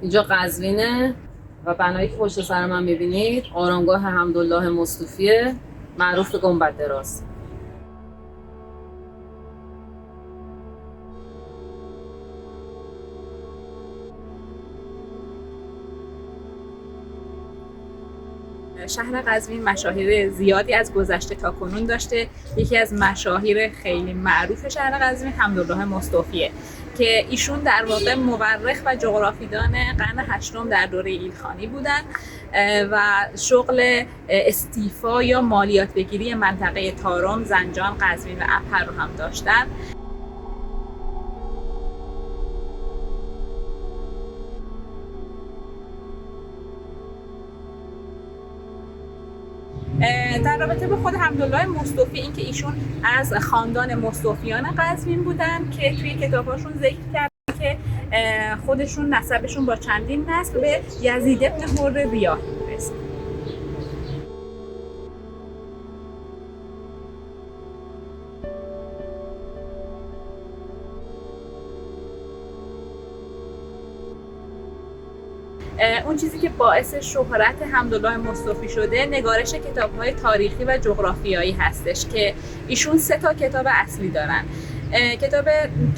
اینجا قزوینه و بنایی که پشت سر من میبینید آرامگاه حمدالله مصطفیه، معروف به گنبد دراز. شهر قزوین مشاهیر زیادی از گذشته تا کنون داشته. یکی از مشاهیر خیلی معروف شهر قزوین حمدالله مصطفیه که ایشون در واقع مورخ و جغرافیدان قرن هشتم در دوره ایلخانی بودن و شغل استیفا یا مالیات بگیری منطقه تارم، زنجان، قزوین و اپر رو هم داشتن. در رابطه با خود حمدالله مصطفی، اینکه ایشون از خاندان مصطفیان قزوین بودن که توی کتاباشون ذکر کردن که خودشون نسبشون با چندین نسل به یزید ابن حر ریاحی میرسه. اون چیزی که باعث شهرت حمدالله مصطفی شده نگارش کتاب‌های تاریخی و جغرافیایی هستش که ایشون 3 کتاب اصلی دارن. کتاب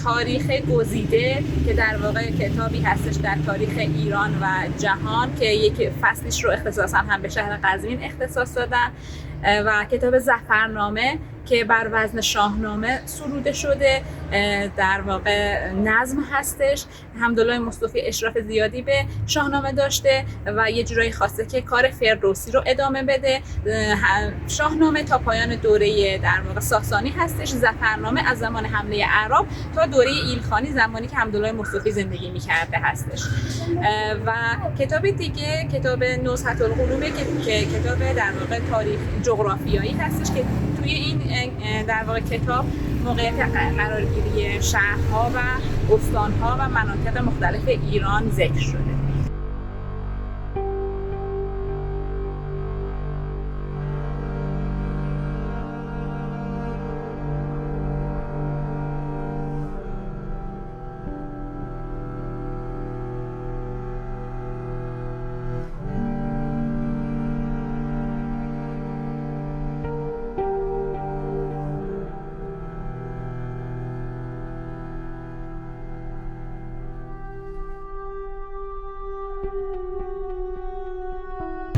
تاریخ گزیده که در واقع کتابی هستش در تاریخ ایران و جهان که یک فصلش رو اختصاصا هم به شهر قزوین اختصاص دادن، و کتاب ظفرنامه که بر وزن شاهنامه سروده شده، در واقع نظم هستش. حمدالله مصطفی اشراف زیادی به شاهنامه داشته و یه جورایی خواسته که کار فردوسی رو ادامه بده. شاهنامه تا پایان دوره در واقع ساسانی هستش، ظفرنامه از زمان حمله اعراب تا دوره ایلخانی، زمانی که حمدالله مصطفی زندگی می‌کرده هستش. و کتاب دیگه کتاب نزهة القلوب که کتاب در واقع تاریخ جغرافیایی هستش که توی این در واقع کتاب موقعیت قرارگیری شهرها و استانها و مناطق مختلف ایران ذکر شده.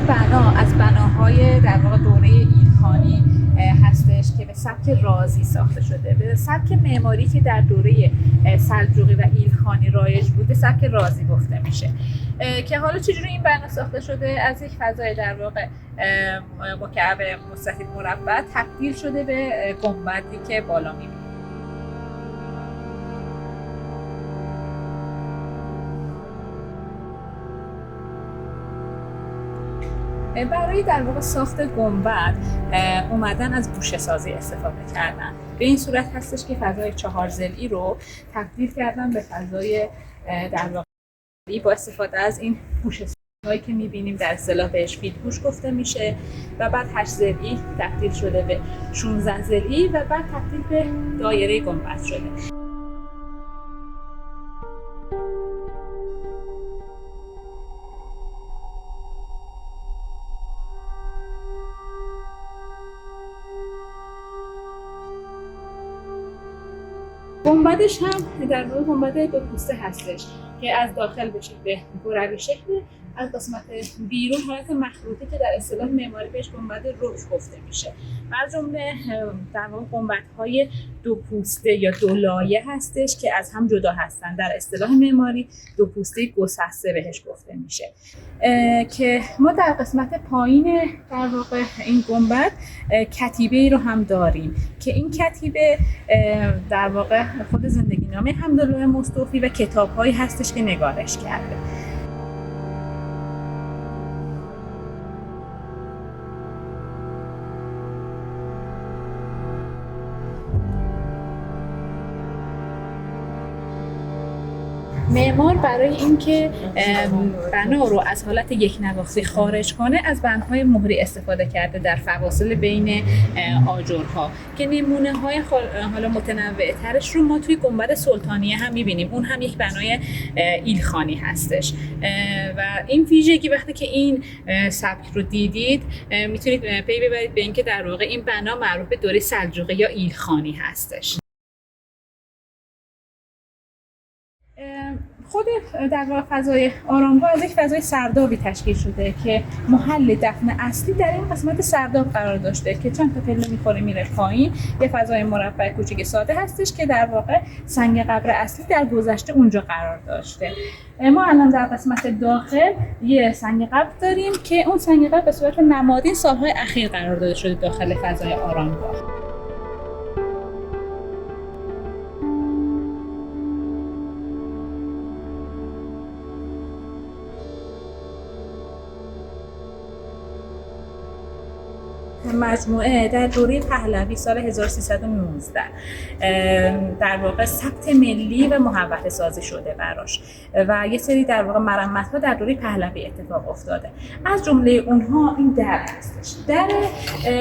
بنا از بناهای در واقع دوره ایلخانی هستش که به سبک رازی ساخته شده، به سبک معماری که در دوره سلجوقی و ایلخانی رایج بوده سبک رازی گفته میشه. که حالا چجوری این بنا ساخته شده؟ از یک فضای در واقع مکعب مستطیل مربع تبدیل شده به گنبدی که بالا میبینید. برای در واقع ساخت گنبد اومدن از گوشه سازی استفاده کردن. به این صورت هستش که فضای 4 ضلعی رو تبدیل کردن به فضای در واقع با استفاده از این گوشه سازی‌هایی که می‌بینیم در اصطلاح بهش فیلگوش گفته میشه، و بعد 8 ضلعی تبدیل شده به 16 ضلعی و بعد تبدیل به دایره گنبد شده. گنبدش هم در واقع گنبد 2 پوسته هستش که از داخل به شکل کروی شکل، از قسمت بیرون حالت مخروطی که در اصطلاح معماری بهش گنبد رکن گفته میشه. و از جمله در واقع گنبدهای 2 پوسته یا 2 لایه هستش که از هم جدا هستن. در اصطلاح معماری 2 پوسته گسسته بهش گفته میشه. که ما در قسمت پایین در واقع این گنبد کتیبه ای رو هم داریم که این کتیبه در واقع خود زندگی نامه حمدالله مصطفی و کتاب‌هایی هستش که نگارش کرده. معمار برای اینکه بنا رو از حالت یک نواختی خارج کنه از بندهای مهری استفاده کرده در فواصل بین آجرها که نمونه های حالا متنوع ترش رو ما توی گنبد سلطانیه هم میبینیم. اون هم یک بنای ایلخانی هستش و این ویژگی وقتی که این سبک رو دیدید میتونید پی ببرید به اینکه در واقع این بنا معروف به دوره سلجوقی یا ایلخانی هستش. خود در واقع فضای آرامگاه از یک فضای سردابی تشکیل شده که محل دفن اصلی در این قسمت سرداب قرار داشته که چند تا پله میخوره میره پایین. یه فضای مربع کوچیک ساده هستش که در واقع سنگ قبر اصلی در گذشته اونجا قرار داشته. ما الان در قسمت داخل یه سنگ قبر داریم که اون سنگ قبر به صورت نمادین سالهای اخیر قرار داده شده داخل فضای آرامگاه. مجموعه در دوره پهلوی سال 1319 در واقع ثبت ملی و محوطه سازی شده براش و یه سری در واقع مرمت‌ها در دوره پهلوی اتفاق افتاده. از جمله اونها این در هستش. در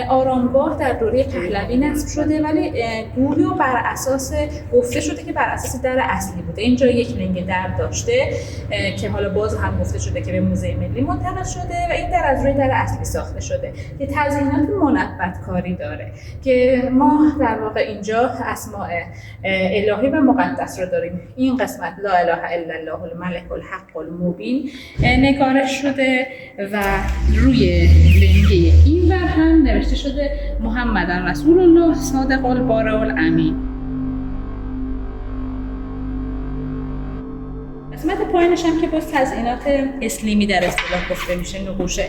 آرامگاه در دوره پهلوی نصب شده ولی گویا بر اساس گفته شده که بر اساس در اصلی بوده. اینجا یک لنگ در داشته که حالا باز هم گفته شده که به موزه ملی منتقل شده و این در از روی در اصلی ساخته شده که تزیینات منبت کاری داره که ما در واقع اینجا اسماء الهی و مقدس رو داریم. این قسمت لا اله الا الله الملک الحق المبین نگارش شده و روی لنگه این ور هم نوشته شده محمد رسول الله صادق البارع الامین. قسمت پایینش هم که باز تزیینات اسلیمی در اصطلاح گفته میشه، نقوش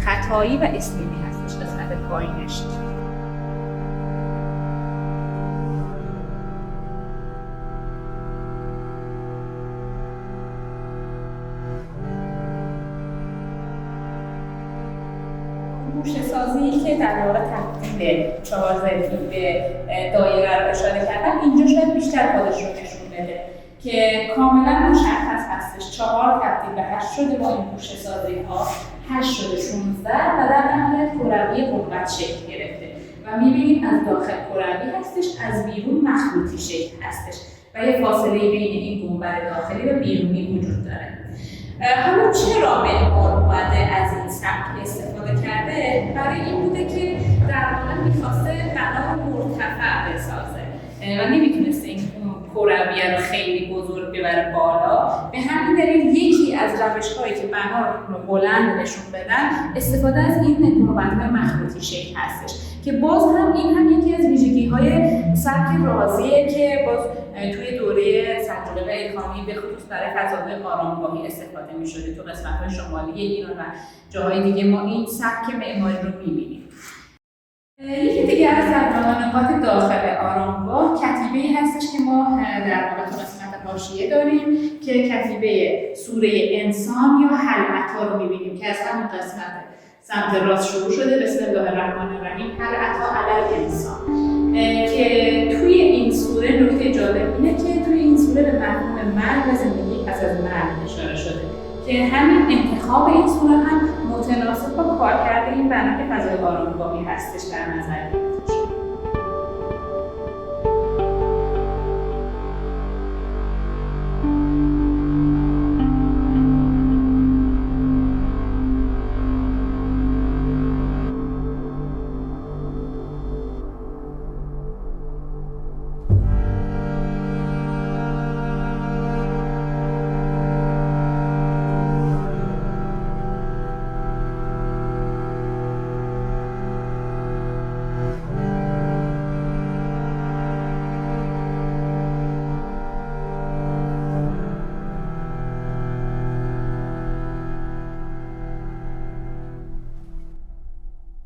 خطایی و اسلیمی هستش قسمت پایینش. گوشه سازی که در واقع تبدیل 4 زدی به دایره رو اشاره کردم اینجا شاید بیشتر خودش رو نشون بده که کاملا مشخص هستش. 4 تبدیل به 8 شده با این گوشه سازی ها، 8 شده 16 و در نهایت کروی گنبد شکل گرفته و میبینیم از داخل کروی هستش، از بیرون مخروطی شکل هستش و یه فاصله بین این گنبد داخلی و بیرونی وجود داره. حالا چرا معمار اومده از این سبک استفاده کرده؟ برای این بوده که در واقع میخواسته بنا رو مرتفع بسازه و نمیتونسته این کرویه رو خیلی بزرگ ببره بالا. به همین دلیل یکی از روش‌هایی که بنا رو بلند نشون بدن استفاده از این گنبدهای مخروطی شکل هستش که باز هم این هم یکی از ویژگی‌های سبک رازیه که باز توی دوره سلجوقی و ایلخانی به خصوص برای فضاهای آرامگاهی استفاده می‌شده. تو قسمت‌های شمالی ایران و جاهای دیگه ما این سبک معماری رو می‌بینیم. یکی دیگه از نقاط داخل آرامگاه کتیبه‌ای هستش که ما در واقع تو قسمت حاشیه داریم که کتیبه سوره انسان یا هل اتی رو می‌بینیم که از همون قسمت سمت راست شروع شده. بسم الله الرحمن الرحیم هل اتی علی الانسان که توی این سوره نکته جالب اینه که توی این سوره به مفهوم مرگ و زندگی پس از مرگ اشاره شده که همین انتخاب این سوره هم متناسب با کارکرد این بنا که فضای آرامگاهی هستش در نظر